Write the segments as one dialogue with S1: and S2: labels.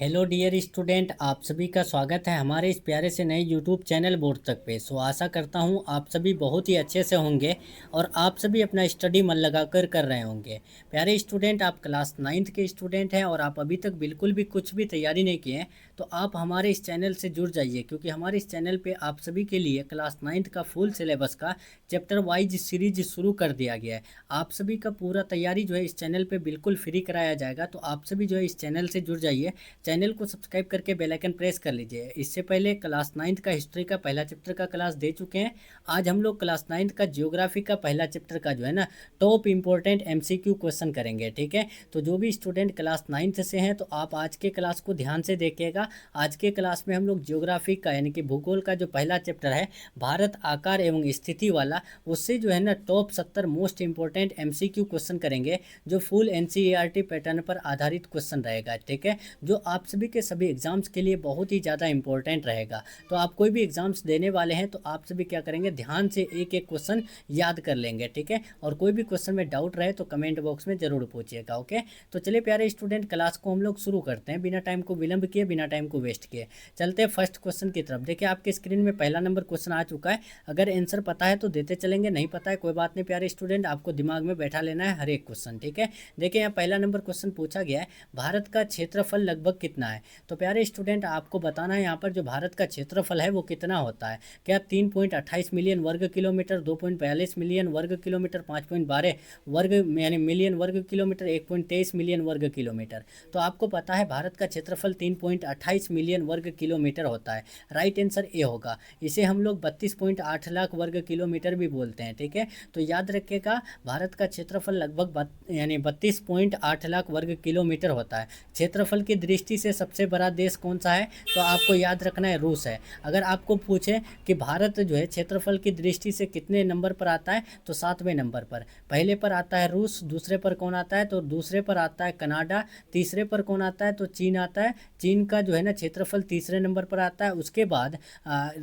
S1: Hello dear student, आप सभी का स्वागत है हमारे इस प्यारे से नए यूट्यूब चैनल बोर्ड तक पे। आशा करता हूँ आप सभी बहुत ही अच्छे से होंगे और आप सभी अपना स्टडी मन लगाकर कर रहे होंगे। प्यारे स्टूडेंट, आप क्लास 9th के स्टूडेंट हैं और आप अभी तक बिल्कुल भी कुछ भी तैयारी नहीं किए हैं तो आप हमारे इस चैनल से जुड़ जाइए, क्योंकि हमारे इस चैनल पर आप सभी के लिए क्लास 9th का फुल सिलेबस का चैप्टर वाइज सीरीज शुरू कर दिया गया है। आप सभी का पूरा तैयारी जो है इस चैनल पर बिल्कुल फ्री कराया जाएगा, तो आप सभी जो है इस चैनल से जुड़ जाइए। चैनल को सब्सक्राइब करके बेल आइकन प्रेस कर लीजिए। इससे पहले क्लास 9th का हिस्ट्री का पहला चैप्टर का क्लास दे चुके हैं। आज हम लोग क्लास 9th का जियोग्राफी का पहला चैप्टर का जो है ना टॉप इंपॉर्टेंट एमसीक्यू क्वेश्चन करेंगे। ठीक है, तो जो भी स्टूडेंट क्लास 9th से हैं तो आप आज के क्लास को ध्यान से देखिएगा। आज के क्लास में हम लोग जियोग्राफी का यानी कि भूगोल का जो पहला चैप्टर है भारत आकार एवं स्थिति वाला, उससे जो है ना top 70 most important MCQ question करेंगे, जो फुल एनसीईआरटी पैटर्न पर आधारित क्वेश्चन रहेगा। ठीक है, जो आप सभी के सभी एग्जाम्स के लिए बहुत ही ज़्यादा इंपॉर्टेंट रहेगा। तो आप कोई भी एग्जाम्स देने वाले हैं तो आप सभी क्या करेंगे, ध्यान से एक एक क्वेश्चन याद कर लेंगे। ठीक है, और कोई भी क्वेश्चन में डाउट रहे तो कमेंट बॉक्स में ज़रूर पूछिएगा। ओके, तो चलिए प्यारे स्टूडेंट, क्लास को हम लोग शुरू करते हैं बिना टाइम को विलंब किए, बिना टाइम को वेस्ट किए। चलते हैं फर्स्ट क्वेश्चन की तरफ। देखिए आपके स्क्रीन में पहला नंबर क्वेश्चन आ चुका है। अगर आंसर पता है तो देते चलेंगे, नहीं पता है कोई बात नहीं प्यारे स्टूडेंट, आपको दिमाग में बैठा लेना है हर एक क्वेश्चन। ठीक है, देखिए यहाँ पहला नंबर क्वेश्चन पूछा गया है, भारत का क्षेत्रफल लगभग कितना है। तो प्यारे स्टूडेंट आपको बताना है यहाँ पर जो भारत का क्षेत्रफल है वो कितना होता है। क्या 3.28 मिलियन वर्ग किलोमीटर, 2.42 मिलियन वर्ग किलोमीटर, 5.12 वर्ग यानी मिलियन वर्ग किलोमीटर, 1.23 मिलियन वर्ग किलोमीटर। तो आपको पता है भारत का क्षेत्रफल 3.28 मिलियन वर्ग किलोमीटर होता है। राइट आंसर ए होगा। इसे हम लोग 32.8 लाख वर्ग किलोमीटर भी बोलते हैं। ठीक है, तो याद रखिएगा भारत का क्षेत्रफल लगभग यानी 32.8 लाख वर्ग किलोमीटर होता है। क्षेत्रफल की दृष्टि से सबसे बड़ा देश कौन सा है, तो आपको याद रखना है रूस है। अगर आपको पूछे कि भारत जो है क्षेत्रफल की दृष्टि से कितने नंबर पर आता है, तो 7वें नंबर पर। पहले पर आता है रूस, दूसरे पर कौन आता है, तो दूसरे पर आता है कनाडा, तीसरे पर कौन आता है, तो चीन आता है। चीन का जो है ना क्षेत्रफल तीसरे नंबर पर आता है। उसके बाद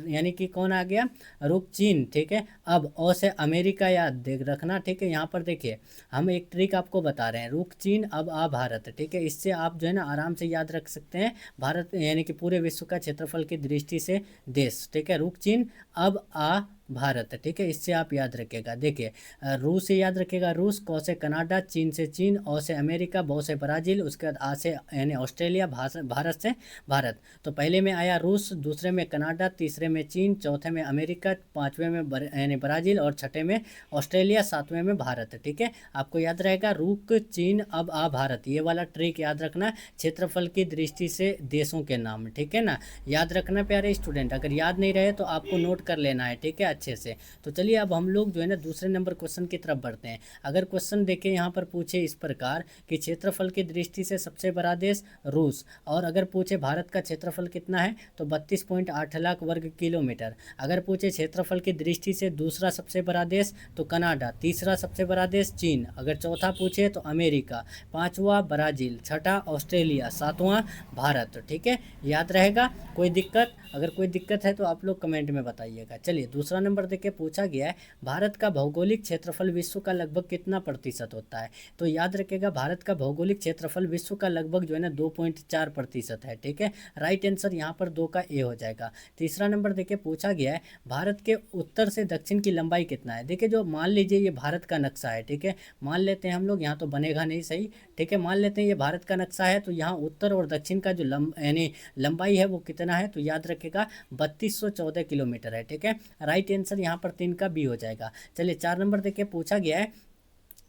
S1: यानी कि कौन आ गया, रुक चीन। ठीक है, अब ओ से अमेरिका याद देख रखना। ठीक है, यहाँ पर देखिए हम एक ट्रिक आपको बता रहे हैं, रुक चीन अब आ भारत। ठीक है, इससे आप जो है ना आराम से याद रख सकते हैं भारत यानी कि पूरे विश्व का क्षेत्रफल की दृष्टि से देश। ठीक है, रुक चीन अब आ भारत। ठीक है, इससे आप याद रखिएगा। देखिए रूस से याद रखिएगा रूस, क से कनाडा, चीन से चीन, ओ से अमेरिका, बो से ब्राज़ील, उसके बाद आ से यानी ऑस्ट्रेलिया, भारत से भारत। तो पहले में आया रूस, दूसरे में कनाडा, तीसरे में चीन, चौथे में अमेरिका, पाँचवें में यानी ब्राज़ील और छठे में ऑस्ट्रेलिया, सातवें में भारत। ठीक है, आपको याद रहेगा रुक चीन अब आ भारत, ये वाला ट्रिक याद रखना, क्षेत्रफल की दृष्टि से देशों के नाम। ठीक है ना, याद रखना प्यारे स्टूडेंट। अगर याद नहीं रहे तो आपको नोट कर लेना है। ठीक है, अच्छे से। तो चलिए अब हम लोग जो है ना दूसरे नंबर क्वेश्चन की तरफ बढ़ते हैं। अगर क्वेश्चन देखें यहाँ पर पूछे इस प्रकार कि क्षेत्रफल की दृष्टि से सबसे बड़ा देश रूस, और अगर पूछे भारत का क्षेत्रफल कितना है तो 32.8 लाख वर्ग किलोमीटर। अगर पूछे क्षेत्रफल की दृष्टि से दूसरा सबसे बड़ा देश तो कनाडा, तीसरा सबसे बड़ा देश चीन, अगर चौथा पूछे तो अमेरिका, पाँचवा ब्राज़ील, छठा ऑस्ट्रेलिया, सातवां भारत। ठीक है, याद रहेगा। कोई दिक्कत, अगर कोई दिक्कत है तो आप लोग कमेंट में बताइएगा। चलिए दूसरा नंबर देके पूछा गया है, भारत का भौगोलिक क्षेत्रफल विश्व का लगभग कितना प्रतिशत होता है। तो याद रखिएगा भारत का भौगोलिक क्षेत्रफल विश्व का लगभग जो है ना 2.4% है। ठीक है, राइट आंसर यहाँ पर 2 का ए हो जाएगा। तीसरा नंबर देके पूछा गया है, भारत के उत्तर से दक्षिण की लंबाई कितना है। देखिए जो मान लीजिए ये भारत का नक्शा है। ठीक है, मान लेते हैं हम लोग, यहाँ तो बनेगा नहीं सही। ठीक है, मान लेते हैं ये भारत का नक्शा है, तो यहाँ उत्तर और दक्षिण का जो यानी लंबाई है वो कितना है, तो याद रखेगा 3214 किलोमीटर है। ठीक है, राइट आंसर यहाँ पर 3 का बी हो जाएगा। चलिए 4 नंबर देखिए पूछा गया है,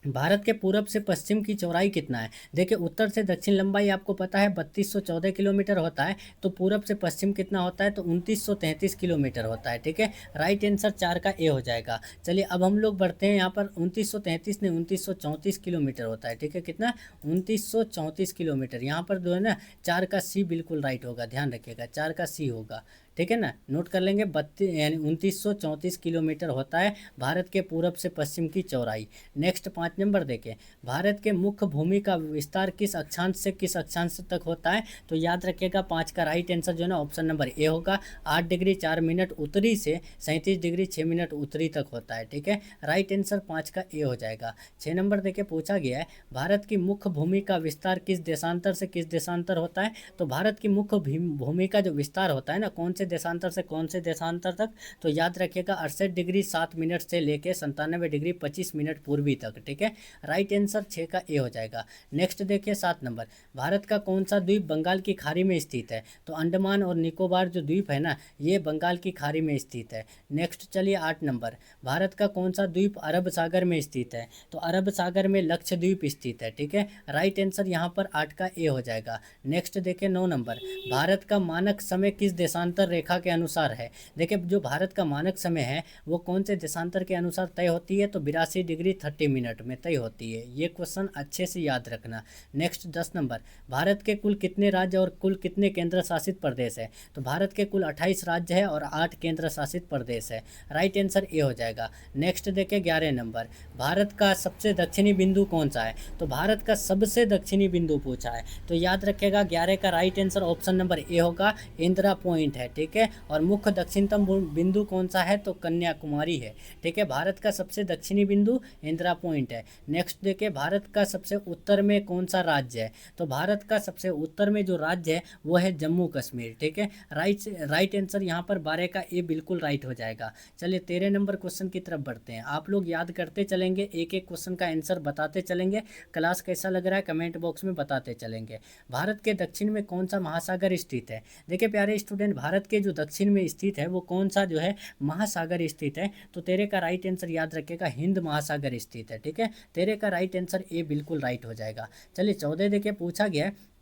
S1: भारत के पूरब से पश्चिम की चौड़ाई कितना है। देखिए उत्तर से दक्षिण लंबाई आपको पता है 3214 किलोमीटर होता है, तो पूरब से पश्चिम कितना होता है, तो 2933 किलोमीटर होता है। ठीक है, राइट आंसर 4 का ए हो जाएगा। चलिए अब हम लोग बढ़ते हैं, यहाँ पर 2933 नहीं 2934 किलोमीटर होता है। ठीक है, कितना, 2934 किलोमीटर। यहाँ पर जो है ना 4 का सी बिल्कुल राइट होगा, ध्यान रखिएगा 4 का सी होगा। ठीक है ना, नोट कर लेंगे। 32 यानी 2934 किलोमीटर होता है भारत के पूरब से पश्चिम की चौड़ाई। नेक्स्ट 5 नंबर देखें, भारत के मुख्य भूमि का विस्तार किस अक्षांश से किस अक्षांश तक होता है? तो याद रखिएगा 5 का राइट आंसर जो है ना ऑप्शन नंबर ए होगा। 8 डिग्री 4 मिनट उत्तरी से 37 डिग्री 6 मिनट उत्तरी तक होता है। ठीक है, राइट आंसर 5 का ए हो जाएगा। 6 नंबर देखे पूछा गया है, भारत की मुख्य भूमि का विस्तार किस देशांतर से किस देशांतर होता है? तो भारत की मुख्य भूमि का जो विस्तार होता है ना, कौन से देशांतर से कौन से देशांतर तक? तो याद रखिएगा 68 डिग्री 7 मिनट से लेके 97 डिग्री 25 मिनट पूर्वी तक। ठीक है, राइट आंसर 6 का ए हो जाएगा। नेक्स्ट देखिए 7 नंबर, भारत का कौन सा द्वीप बंगाल की खाड़ी में स्थित है? तो अंडमान और निकोबार जो द्वीप है ना, ये बंगाल की खाड़ी में स्थित है। नेक्स्ट चलिए 8 नंबर, भारत का कौन सा द्वीप अरब सागर में स्थित है? तो अरब सागर में लक्षद्वीप स्थित है। ठीक है, राइट आंसर यहाँ पर 8 का ए हो जाएगा। नेक्स्ट देखिए 9 नंबर, भारत का मानक समय किस देशांतर रेखा के अनुसार है? देखिए जो भारत का मानक समय है वो कौन से देशांतर के अनुसार तय होती है? तो 82 डिग्री 30 मिनट में तय होती है। ये क्वेश्चन अच्छे से याद रखना। नेक्स्ट 10 नंबर, भारत के कुल कितने राज्य और कुल कितने केंद्र शासित प्रदेश है? तो भारत के कुल 28 राज्य है और 8 केंद्र शासित प्रदेश है। राइट आंसर ए हो जाएगा। नेक्स्ट देखिए 11 नंबर, भारत का सबसे दक्षिणी बिंदु कौन सा है? तो भारत का सबसे दक्षिणी बिंदु पूछा है, तो याद रखिएगा 11 का right answer option number A होगा, इंदिरा पॉइंट है। ठीक है, और मुख्य दक्षिणतम बिंदु कौन सा है? तो कन्याकुमारी है। ठीक है, भारत का सबसे दक्षिणी बिंदु इंदिरा पॉइंट है। नेक्स्ट देखिए, भारत का सबसे उत्तर में कौन सा राज्य है? तो भारत का सबसे उत्तर में जो राज्य है वो है जम्मू कश्मीर। ठीक है, राइट आंसर यहाँ पर 12 का ए बिल्कुल राइट हो जाएगा। चलिए 13 नंबर क्वेश्चन की तरफ बढ़ते हैं। आप लोग याद करते चलेंगे, एक एक क्वेश्चन का आंसर बताते चलेंगे। क्लास कैसा लग रहा है कमेंट बॉक्स में बताते चलेंगे। भारत के दक्षिण में कौन सा महासागर स्थित है? देखिए प्यारे स्टूडेंट, भारत के जो दक्षिण में स्थित है वो कौन सा जो है महासागर स्थित है? तो 13 का राइट आंसर याद रखिएगा, हिंद महासागर स्थित है। ठीक है, 13 का राइट आंसर ए बिल्कुल राइट हो जाएगा। चलिए 14 देखिए पूछा गया है,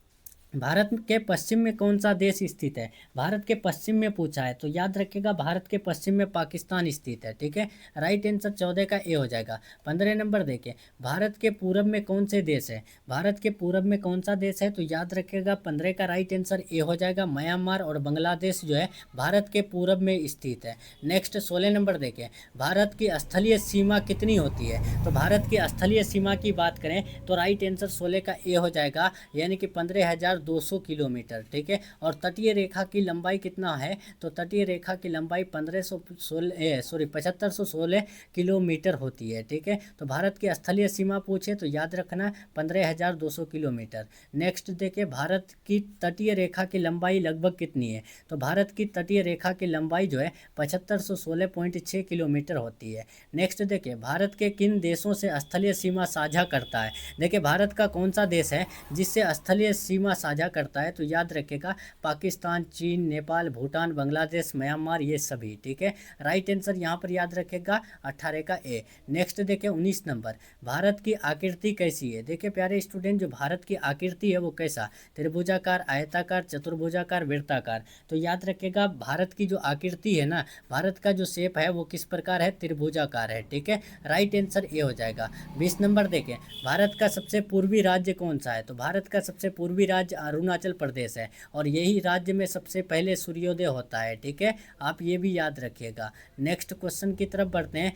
S1: भारत के पश्चिम में कौन सा देश स्थित है? भारत के पश्चिम में पूछा है, तो याद रखिएगा भारत के पश्चिम में पाकिस्तान स्थित है। ठीक है, राइट आंसर 14 का ए हो जाएगा। 15 नंबर देखिए, भारत के पूरब में कौन से देश है? भारत के पूरब में कौन सा देश है? तो याद रखिएगा 15 का राइट आंसर ए हो जाएगा, म्यांमार और बांग्लादेश जो है भारत के पूरब में स्थित है। नेक्स्ट 16 नंबर देखिए, भारत की स्थलीय सीमा कितनी होती है? तो भारत की स्थलीय सीमा की बात करें तो राइट आंसर 16 का ए हो जाएगा, यानी कि 15,200 किलोमीटर। ठीक है, और तटीय रेखा की लंबाई कितना है? तो तटीय रेखा की लंबाई 7516 किलोमीटर होती है। ठीक है, तो भारत की स्थलीय सीमा पूछे तो याद रखना 15,200 किलोमीटर। नेक्स्ट देखिए, भारत की तटीय रेखा की लंबाई लगभग कितनी है? तो भारत की तटीय रेखा की लंबाई जो है 7516.6 किलोमीटर होती है। नेक्स्ट देखिए, भारत के किन देशों से स्थलीय सीमा साझा करता है? देखिए भारत का कौन सा देश है जिससे स्थलीय सीमा साझा करता है? तो याद रखिएगा पाकिस्तान, चीन, नेपाल, भूटान, बांग्लादेश, म्यांमार, ये सभी। ठीक है, राइट आंसर यहाँ पर याद रखिएगा 18 का ए। नेक्स्ट देखिए 19 नंबर, भारत की आकृति कैसी है? देखिए प्यारे स्टूडेंट, जो भारत की आकृति है वो कैसा? त्रिभुजाकार, आयताकार, चतुर्भुजाकार, वृत्ताकार। तो याद रखिएगा भारत की जो आकृति है ना, भारत का जो शेप है वो किस प्रकार है? त्रिभुजाकार है। ठीक है, राइट आंसर ए हो जाएगा। 20 नंबर देखें, भारत का सबसे पूर्वी राज्य कौन सा है? तो भारत का सबसे पूर्वी राज्य अरुणाचल प्रदेश है, और यही राज्य में सबसे पहले सूर्योदय होता है। ठीक है, आप ये भी याद रखिएगा। नेक्स्ट क्वेश्चन की तरफ बढ़ते हैं।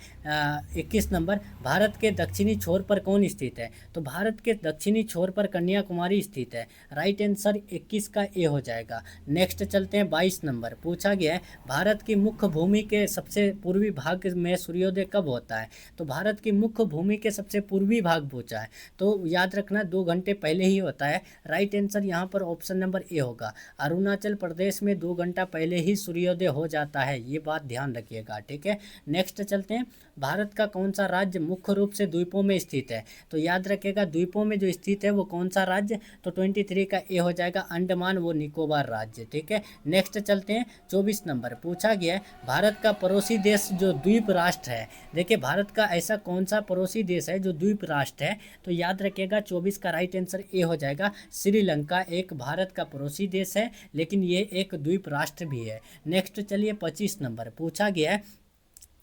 S1: 21 नंबर, भारत के दक्षिणी छोर पर कौन स्थित है? तो भारत के दक्षिणी छोर पर कन्याकुमारी स्थित है। राइट आंसर 21 का ए हो जाएगा। नेक्स्ट चलते हैं 22 नंबर, पूछा गया है भारत की मुख्य भूमि के सबसे पूर्वी भाग में सूर्योदय कब होता है? तो भारत की मुख्य भूमि के सबसे पूर्वी भाग पूछा है, तो याद रखना 2 घंटे पहले ही होता है। राइट आंसर यहाँ पर ऑप्शन नंबर ए होगा, अरुणाचल प्रदेश में 2 घंटा पहले ही सूर्योदय हो जाता है। ये बात ध्यान रखिएगा। ठीक है, नेक्स्ट चलते हैं, भारत का कौन सा राज्य मुख्य रूप से द्वीपों में स्थित है? तो याद रखिएगा द्वीपों में जो स्थित है वो कौन सा राज्य? तो 23 का ए हो जाएगा, अंडमान व निकोबार राज्य। ठीक है, नेक्स्ट चलते हैं 24 नंबर, पूछा गया है भारत का पड़ोसी देश जो द्वीप राष्ट्र है। देखिए भारत का ऐसा कौन सा पड़ोसी देश है जो द्वीप राष्ट्र है? तो याद रखिएगा 24 का राइट आंसर ए हो जाएगा, श्रीलंका एक भारत का पड़ोसी देश है, लेकिन ये एक द्वीप राष्ट्र भी है। नेक्स्ट चलिए 25 नंबर, पूछा गया है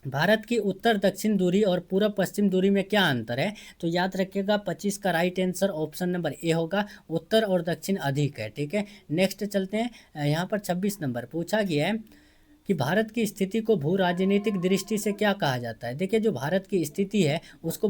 S1: भारत की उत्तर दक्षिण दूरी और पूर्व पश्चिम दूरी में क्या अंतर है? तो याद रखिएगा 25 का right answer option number A होगा, उत्तर और दक्षिण अधिक है। ठीक है, नेक्स्ट चलते हैं यहाँ पर 26 नंबर, पूछा गया है कि भारत की स्थिति को भू राजनीतिक दृष्टि से क्या कहा जाता है? देखिए, जो भारत की स्थिति है उसको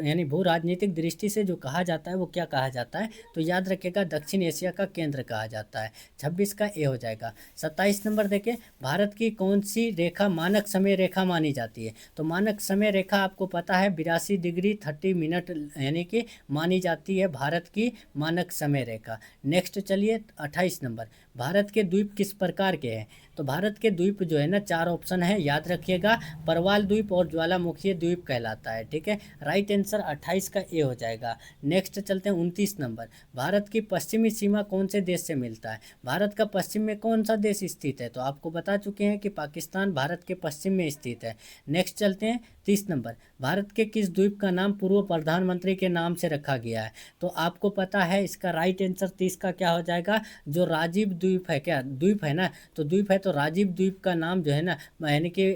S1: यानी भू राजनीतिक दृष्टि से जो कहा जाता है वो क्या कहा जाता है? तो याद रखिएगा, दक्षिण एशिया का केंद्र कहा जाता है। 26 का ए हो जाएगा। 27 नंबर देखिए, भारत की कौन सी रेखा मानक समय रेखा मानी जाती है? तो मानक समय रेखा आपको पता है 82 डिग्री 30 मिनट यानी कि मानी जाती है भारत की मानक समय रेखा। नेक्स्ट चलिए 28 नंबर, भारत के द्वीप किस प्रकार के हैं? तो भारत के द्वीप जो है ना, 4 ऑप्शन है, याद रखिएगा, परवाल द्वीप और ज्वालामुखी द्वीप कहलाता है। ठीक है, राइट आंसर 28 का ए हो जाएगा। नेक्स्ट चलते हैं 29 नंबर, भारत की पश्चिमी सीमा कौन से देश से मिलता है? भारत का पश्चिम में कौन सा देश स्थित है? तो आपको बता चुके हैं कि पाकिस्तान भारत के पश्चिम में स्थित है। नेक्स्ट चलते हैं 30 नंबर, भारत के किस द्वीप का नाम पूर्व प्रधानमंत्री के नाम से रखा गया है? तो आपको पता है इसका राइट आंसर 30 का क्या हो जाएगा? जो राजीव द्वीप है, क्या द्वीप है ना, तो द्वीप है, तो राजीव द्वीप का नाम जो है ना, यानी कि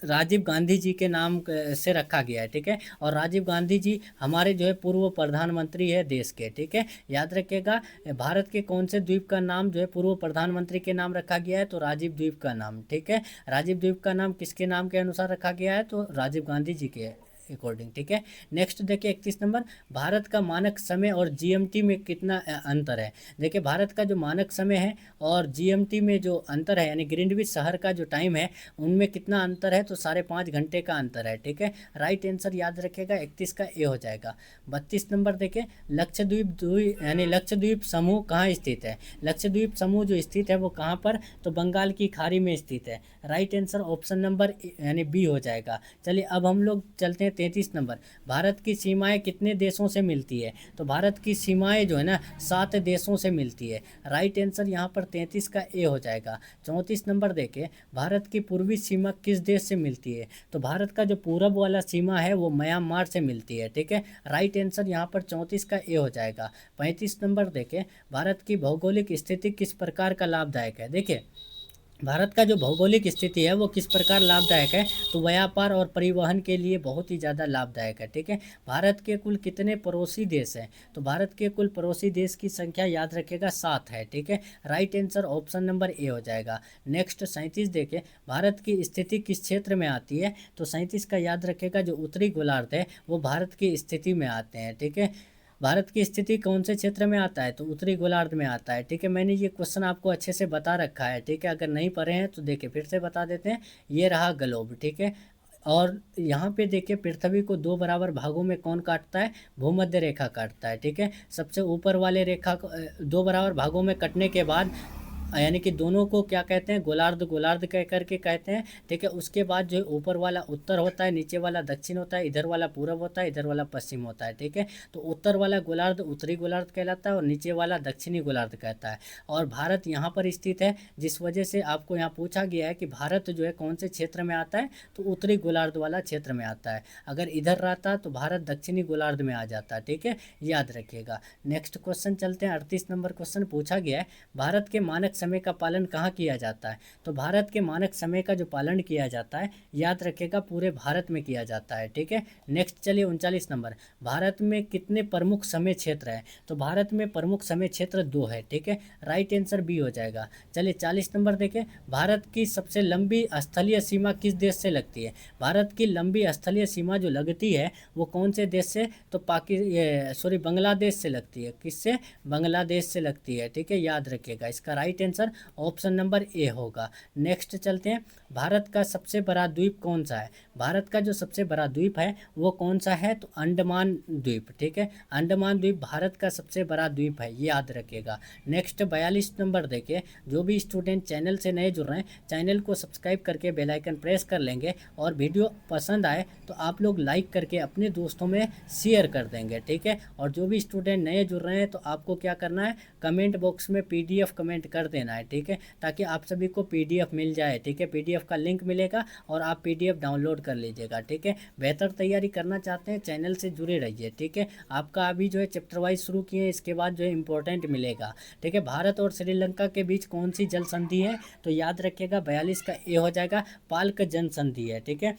S1: राजीव गांधी जी के नाम से रखा गया है। ठीक है, और राजीव गांधी जी हमारे जो है पूर्व प्रधानमंत्री है देश के। ठीक है, याद रखिएगा, भारत के कौन से द्वीप का नाम जो है पूर्व प्रधानमंत्री के नाम रखा गया है? तो राजीव द्वीप का नाम। ठीक है, राजीव द्वीप का नाम किसके नाम के अनुसार रखा गया है? तो राजीव गांधी जी के अकॉर्डिंग। ठीक है, नेक्स्ट देखिए 31 नंबर, भारत का मानक समय और जीएमटी में कितना अंतर है? देखिए, भारत का जो मानक समय है और जीएमटी में जो अंतर है, यानी ग्रीनविच शहर का जो टाइम है, उनमें कितना अंतर है? तो 5.5 घंटे का अंतर है। ठीक है, राइट आंसर याद रखिएगा 31 का ए हो जाएगा। 32 नंबर देखिए, लक्षद्वीप यानी लक्षद्वीप समूह कहाँ स्थित है? लक्षद्वीप समूह जो स्थित है वो कहाँ पर? तो बंगाल की खाड़ी में स्थित है। राइट आंसर ऑप्शन नंबर यानी बी हो जाएगा। चलिए अब हम लोग चलते हैं 33 नंबर, भारत की सीमाएं कितने देशों से मिलती है? तो भारत की सीमाएं जो है ना 7 देशों से मिलती है। राइट आंसर यहाँ पर 33 का ए हो जाएगा। 34 नंबर देखें, भारत की पूर्वी सीमा किस देश से मिलती है? तो भारत का जो पूरब वाला सीमा है वो म्यांमार से मिलती है। ठीक है, राइट आंसर यहाँ पर 34 का ए हो जाएगा। 35 नंबर देखें, भारत की भौगोलिक स्थिति किस प्रकार का लाभदायक है? देखिए, भारत का जो भौगोलिक स्थिति है वो किस प्रकार लाभदायक है? तो व्यापार और परिवहन के लिए बहुत ही ज़्यादा लाभदायक है। ठीक है, भारत के कुल कितने पड़ोसी देश हैं? तो भारत के कुल पड़ोसी देश की संख्या याद रखिएगा 7 है। ठीक है, right answer option number A हो जाएगा। नेक्स्ट 37 देखें, भारत की स्थिति किस क्षेत्र में आती है? तो 37 का याद रखिएगा, जो उत्तरी गोलार्ध है वो भारत की स्थिति में आते हैं। ठीक है, भारत की स्थिति कौन से क्षेत्र में आता है? तो उत्तरी गोलार्ध में आता है। ठीक है, मैंने ये क्वेश्चन आपको अच्छे से बता रखा है। ठीक है, अगर नहीं पढ़े हैं तो देखिए फिर से बता देते हैं। ये रहा ग्लोब। ठीक है, और यहाँ पे देखिए पृथ्वी को 2 बराबर भागों में कौन काटता है? भूमध्य रेखा काटता है। ठीक है, सबसे ऊपर वाले रेखा को 2 बराबर भागों में कटने के बाद यानी कि दोनों को क्या कहते हैं? गोलार्ध गोलार्ध कह करके कहते हैं। ठीक है, उसके बाद जो ऊपर वाला उत्तर होता है, नीचे वाला दक्षिण होता है, इधर वाला पूरब होता है, इधर वाला पश्चिम होता है। ठीक है, तो उत्तर वाला गोलार्ध उत्तरी गोलार्ध कहलाता है और नीचे वाला दक्षिणी गोलार्ध कहता है। और भारत यहाँ पर स्थित है, जिस वजह से आपको यहाँ पूछा गया है कि भारत जो है कौन से क्षेत्र में आता है? तो उत्तरी गोलार्ध वाला क्षेत्र में आता है। अगर इधर रहता तो भारत दक्षिणी गोलार्ध में आ जाता। ठीक है, याद रखिएगा। नेक्स्ट क्वेश्चन चलते हैं। 38 नंबर क्वेश्चन पूछा गया है, भारत के मानक समय का पालन कहाँ किया जाता है? तो भारत के मानक समय का जो पालन किया जाता है, याद रखिएगा, पूरे भारत में किया जाता है। ठीक है, नेक्स्ट चलिए 39 नंबर, भारत में कितने प्रमुख समय क्षेत्र है? तो भारत में प्रमुख समय क्षेत्र 2 है। ठीक है, राइट आंसर बी हो जाएगा। चलिए 40 नंबर देखें, भारत की सबसे लंबी स्थलीय सीमा किस देश से लगती है? भारत की लंबी स्थलीय सीमा जो लगती है वो कौन से देश से? तो बांग्लादेश से लगती है। किससे? बांग्लादेश से लगती है। ठीक है, याद रखिएगा, इसका right answer option number A होगा। नेक्स्ट चलते हैं, भारत का सबसे बड़ा द्वीप कौन सा है? भारत का जो सबसे बड़ा द्वीप है वो कौन सा है? तो अंडमान द्वीप। ठीक है, अंडमान द्वीप भारत का सबसे बड़ा द्वीप है, ये याद रखिएगा। नेक्स्ट 42 नंबर देखिए, जो भी स्टूडेंट चैनल से नए जुड़ रहे हैं चैनल को सब्सक्राइब करके बेल आइकन प्रेस कर लेंगे, और वीडियो पसंद आए तो आप लोग लाइक करके अपने दोस्तों में शेयर कर देंगे। ठीक है, और जो भी स्टूडेंट नए जुड़ रहे हैं तो आपको क्या करना है? कमेंट बॉक्स में PDF कमेंट कर देना है। ठीक है, ताकि आप सभी को PDF मिल जाए। ठीक है, PDF का लिंक मिलेगा और आप PDF डाउनलोड कर लीजिएगा। ठीक है, बेहतर तैयारी करना चाहते हैं चैनल से जुड़े रहिए। ठीक है, आपका अभी जो है चैप्टर वाइज शुरू किए, इसके बाद जो है इंपॉर्टेंट मिलेगा। ठीक है, भारत और श्रीलंका के बीच कौन सी जल संधि है? तो याद रखिएगा 42 का ए हो जाएगा, पाल्क जन संधि है। ठीक है,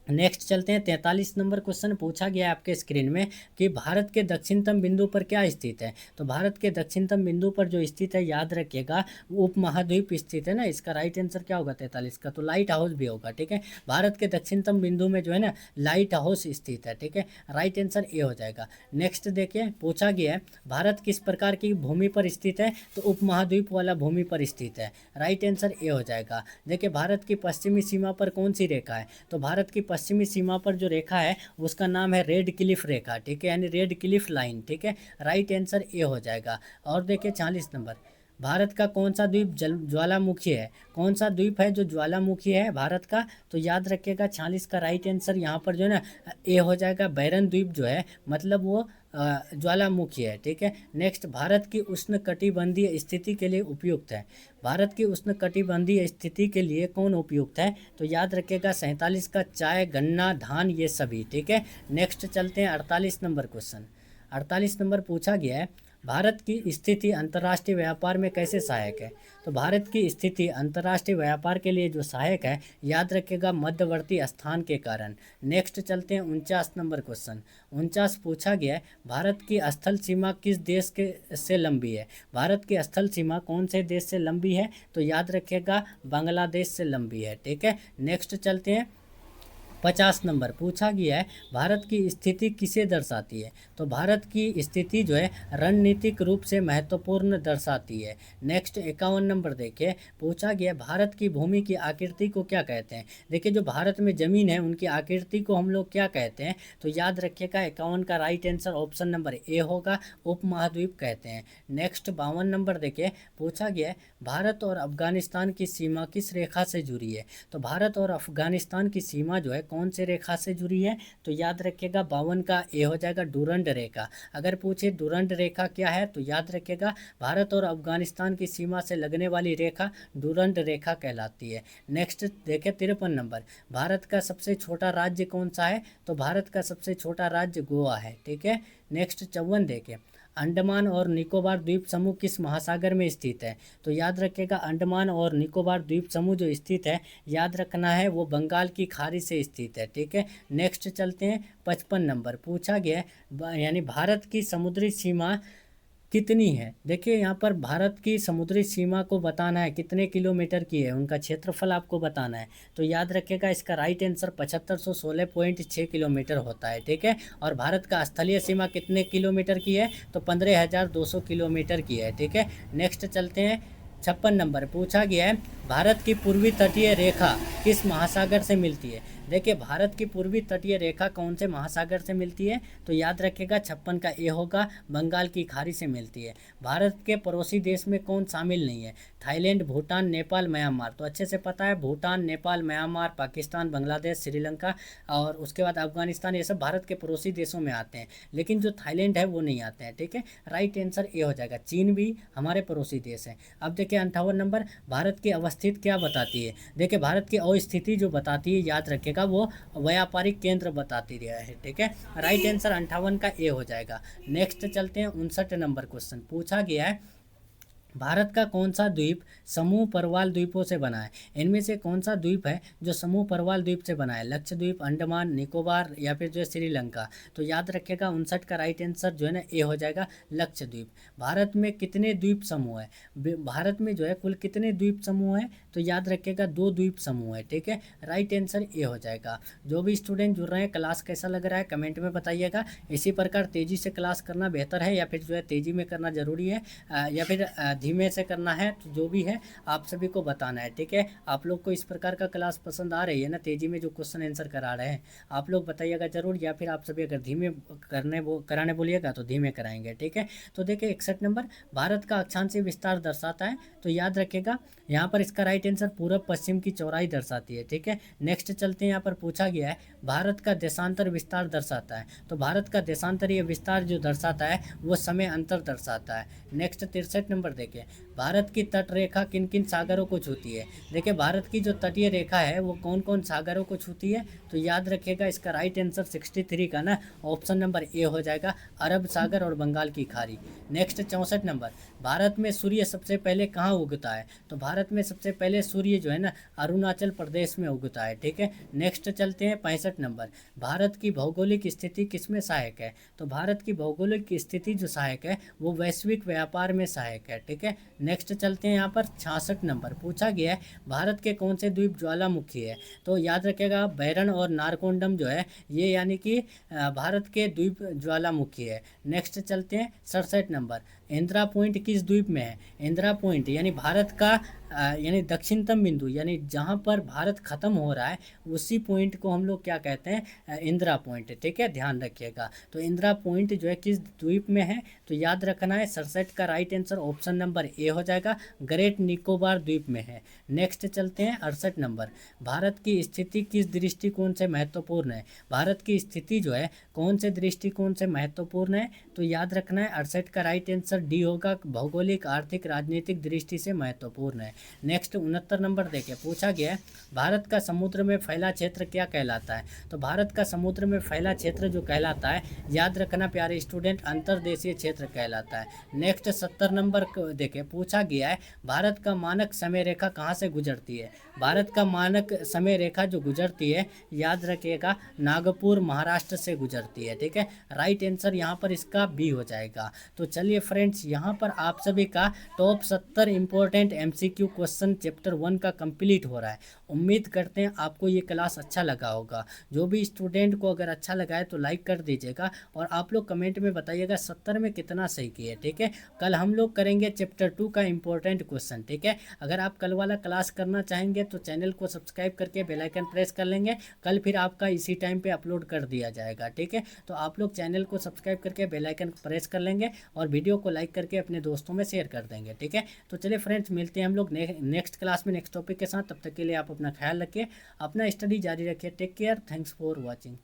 S1: नेक्स्ट चलते हैं 43 नंबर क्वेश्चन पूछा गया है आपके स्क्रीन में कि भारत के दक्षिणतम बिंदु पर क्या स्थित है। तो भारत के दक्षिणतम बिंदु पर जो स्थित है याद रखिएगा उपमहाद्वीप स्थित है ना। इसका राइट आंसर क्या होगा 43 का, तो लाइट हाउस भी होगा। ठीक है, भारत के दक्षिणतम बिंदु में जो है ना लाइट हाउस स्थित है। ठीक है, राइट आंसर ए हो जाएगा। नेक्स्ट देखिए पूछा गया है भारत किस प्रकार की भूमि पर स्थित है, तो उपमहाद्वीप वाला भूमि पर स्थित है। राइट आंसर ए हो जाएगा। देखिए भारत की पश्चिमी सीमा पर कौन सी रेखा है, तो भारत की पश्चिमी सीमा पर जो रेखा है उसका नाम है रेड क्लिफ रेखा। ठीक है, यानी रेड क्लिफ लाइन। ठीक है, राइट आंसर ए हो जाएगा। और देखिए 40 नंबर, भारत का कौन सा द्वीप जल ज्वालामुखी है, कौन सा द्वीप है जो ज्वालामुखी है भारत का, तो याद रखिएगा 46 का राइट आंसर यहाँ पर जो है ना ए हो जाएगा। बैरन द्वीप जो है मतलब वो ज्वालामुखी है। ठीक है, नेक्स्ट भारत की उष्णकटिबंधीय स्थिति के लिए उपयुक्त है। भारत की उष्णकटिबंधीय स्थिति के लिए कौन उपयुक्त है, तो याद रखिएगा 47 का चाय गन्ना धान ये सभी। ठीक है, नेक्स्ट चलते हैं 48 नंबर क्वेश्चन। 48 नंबर पूछा गया है भारत की स्थिति अंतर्राष्ट्रीय व्यापार में कैसे सहायक है। तो भारत की स्थिति अंतर्राष्ट्रीय व्यापार के लिए जो सहायक है याद रखिएगा मध्यवर्ती स्थान के कारण। नेक्स्ट चलते हैं 49 नंबर क्वेश्चन। 49 पूछा गया है भारत की स्थल सीमा किस देश के से लंबी है। भारत की स्थल सीमा कौन से देश से लंबी है, तो याद रखिएगा बांग्लादेश से लंबी है। ठीक है, नेक्स्ट चलते हैं 50 नंबर पूछा गया है भारत की स्थिति किसे दर्शाती है। तो भारत की स्थिति जो है रणनीतिक रूप से महत्वपूर्ण दर्शाती है। नेक्स्ट 51 नंबर देखिए पूछा गया है भारत की भूमि की आकृति को क्या कहते हैं। देखिए जो भारत में ज़मीन है उनकी आकृति को हम लोग क्या कहते हैं, तो याद रखिएगा 51 का right answer option number A होगा, उपमहाद्वीप कहते हैं। नेक्स्ट 52 नंबर देखिए पूछा गया है भारत और अफगानिस्तान की सीमा किस रेखा से जुड़ी है। तो भारत और अफगानिस्तान की सीमा जो है कौन से रेखा से जुड़ी है, तो याद रखिएगा 52 का ए हो जाएगा डूरंड रेखा। अगर पूछे डूरंड रेखा क्या है, तो याद रखिएगा भारत और अफगानिस्तान की सीमा से लगने वाली रेखा डूरंड रेखा कहलाती है। नेक्स्ट देखिए 53 नंबर, भारत का सबसे छोटा राज्य कौन सा है, तो भारत का सबसे छोटा राज्य गोवा है। ठीक है, नेक्स्ट 54 देखिए अंडमान और निकोबार द्वीप समूह किस महासागर में स्थित है। तो याद रखिएगा अंडमान और निकोबार द्वीप समूह जो स्थित है याद रखना है वो बंगाल की खाड़ी से स्थित है। ठीक है, नेक्स्ट चलते हैं 55 नंबर पूछा गया यानी भारत की समुद्री सीमा कितनी है। देखिए यहाँ पर भारत की समुद्री सीमा को बताना है कितने किलोमीटर की है, उनका क्षेत्रफल आपको बताना है। तो याद रखिएगा इसका राइट आंसर 7516.6 किलोमीटर होता है। ठीक है, और भारत का स्थलीय सीमा कितने किलोमीटर की है, तो 15,200 किलोमीटर की है। ठीक है, नेक्स्ट चलते हैं 56 नंबर पूछा गया है भारत की पूर्वी तटीय रेखा किस महासागर से मिलती है। देखिए भारत की पूर्वी तटीय रेखा कौन से महासागर से मिलती है, तो याद रखिएगा 56 का ए होगा, बंगाल की खाड़ी से मिलती है। भारत के पड़ोसी देश में कौन शामिल नहीं है, थाईलैंड भूटान नेपाल म्यांमार। तो अच्छे से पता है भूटान नेपाल म्यांमार पाकिस्तान बांग्लादेश श्रीलंका और उसके बाद अफगानिस्तान, ये सब भारत के पड़ोसी देशों में आते हैं, लेकिन जो थाईलैंड है वो नहीं आते हैं। ठीक है, राइट आंसर ए हो जाएगा। चीन भी हमारे पड़ोसी देश है। अब देखिए 58 नंबर, भारत की अवस्थित क्या बताती है। देखिए भारत की अवस्थिति जो बताती है याद रखिएगा वो व्यापारिक केंद्र बताती है। ठीक है, राइट आंसर 58 का ए हो जाएगा। नेक्स्ट चलते हैं 59 नंबर क्वेश्चन पूछा गया है भारत का कौन सा द्वीप समूह परवाल द्वीपों से बना है। इनमें से कौन सा द्वीप है जो समूह परवाल द्वीप से बना है, लक्षद्वीप अंडमान निकोबार या फिर जो है श्रीलंका। तो याद रखिएगा 59 का राइट आंसर जो है ना ए हो जाएगा लक्षद्वीप। भारत में कितने द्वीप समूह है, भारत में जो है कुल कितने द्वीप समूह है, तो याद रखिएगा 2 द्वीप समूह है। ठीक है, राइट आंसर ए हो जाएगा। जो भी स्टूडेंट जुड़ रहे हैं क्लास कैसा लग रहा है कमेंट में बताइएगा। इसी प्रकार तेज़ी से क्लास करना बेहतर है या फिर जो है तेज़ी में करना ज़रूरी है या फिर धीमे से करना है, तो जो भी है आप सभी को बताना है। ठीक है, आप लोग को इस प्रकार का क्लास पसंद आ रही है ना, तेजी में जो क्वेश्चन आंसर करा रहे हैं आप लोग बताइएगा जरूर, या फिर आप सभी अगर धीमे कराने बोलिएगा तो धीमे कराएंगे। ठीक है, तो देखिए 61 नंबर, भारत का अक्षांशीय विस्तार दर्शाता है। तो याद रखिएगा यहाँ पर इसका राइट आंसर पूरब पश्चिम की चौड़ाई दर्शाती है। ठीक है, नेक्स्ट चलते हैं, यहाँ पर पूछा गया है भारत का देशांतर विस्तार दर्शाता है। तो भारत का देशांतरीय विस्तार जो दर्शाता है वो समय अंतर दर्शाता है। नेक्स्ट 63 नंबर देखिए, भारत की तट रेखा किन किन सागरों को छूती है? देखिए, भारत की जो तटीय रेखा है वो कौन कौन सागरों को छूती है? तो याद रखिएगा, इसका राइट आंसर 63 का ना ऑप्शन नंबर ए हो जाएगा, अरब सागर और बंगाल की खाड़ी। नेक्स्ट 64 नंबर, भारत में सूर्य सबसे पहले कहाँ उगता है? तो भारत में सबसे पहले सूर्य जो है ना अरुणाचल प्रदेश में उगता है। ठीक है, नेक्स्ट चलते हैं 65 नंबर, भारत की भौगोलिक स्थिति किसमें सहायक है? तो भारत की भौगोलिक स्थिति जो सहायक है वो वैश्विक व्यापार में सहायक है। ठीक है, नेक्स्ट चलते हैं यहाँ पर 66 नंबर, पूछा गया है भारत के कौन से द्वीप ज्वालामुखी है? तो याद रखिएगा, बैरन और नारकोंडम जो है ये यानी कि भारत के द्वीप ज्वालामुखी है। नेक्स्ट चलते हैं 67 नंबर, इंदिरा पॉइंट किस द्वीप में है? इंदिरा पॉइंट यानी भारत का यानी दक्षिणतम बिंदु, यानी जहाँ पर भारत खत्म हो रहा है उसी पॉइंट को हम लोग क्या कहते हैं? इंदिरा पॉइंट। ठीक है, ध्यान रखिएगा। तो इंदिरा पॉइंट जो है किस द्वीप में है? तो याद रखना है 67 का right answer option number A हो जाएगा, ग्रेट निकोबार द्वीप में है। नेक्स्ट चलते हैं 68 नंबर, भारत की स्थिति किस दृष्टिकोण से महत्वपूर्ण है? भारत की स्थिति जो है कौन से दृष्टिकोण से महत्वपूर्ण है? तो याद रखना है 68 का राइट आंसर डी होगा, भौगोलिक, आर्थिक, राजनीतिक दृष्टि से महत्वपूर्ण है। नेक्स्ट 69 नंबर देखिए, पूछा गया है भारत का समुद्र में फैला क्षेत्र क्या कहलाता है? तो भारत का समुद्र में फैला क्षेत्र जो कहलाता है, याद रखना प्यारे स्टूडेंट, अंतर्देशीय क्षेत्र कहलाता है। नेक्स्ट 70 नंबर देखिए, पूछा गया है भारत का मानक समय रेखा कहाँ से गुजरती है? भारत का मानक समय रेखा जो गुजरती है, याद रखिएगा, नागपुर महाराष्ट्र से गुजरती है। ठीक है, राइट आंसर यहाँ पर इसका बी हो जाएगा। तो चलिए फ्रेंड्स, यहाँ पर आप सभी का top 70 important MCQ question chapter 1 का कंप्लीट हो रहा है। उम्मीद करते हैं आपको ये क्लास अच्छा लगा होगा। जो भी स्टूडेंट को अगर अच्छा लगा है तो लाइक कर दीजिएगा, और आप लोग कमेंट में बताइएगा 70 में कितना सही किए। ठीक है, कल हम लोग करेंगे चैप्टर 2 का इंपॉर्टेंट क्वेश्चन। ठीक है, अगर आप कल वाला क्लास करना चाहेंगे तो चैनल को सब्सक्राइब करके बेल आइकन प्रेस कर लेंगे, कल फिर आपका इसी टाइम पे अपलोड कर दिया जाएगा। ठीक है, तो आप लोग चैनल को सब्सक्राइब करके बेल आइकन प्रेस कर लेंगे और वीडियो को लाइक करके अपने दोस्तों में शेयर कर देंगे। ठीक है, तो चलिए फ्रेंड्स, मिलते हैं हम लोग नेक्स्ट क्लास में नेक्स्ट टॉपिक के साथ। तब तक के लिए आप अपना ख्याल रखिए, अपना स्टडी जारी रखिए। Take care, thanks for watching.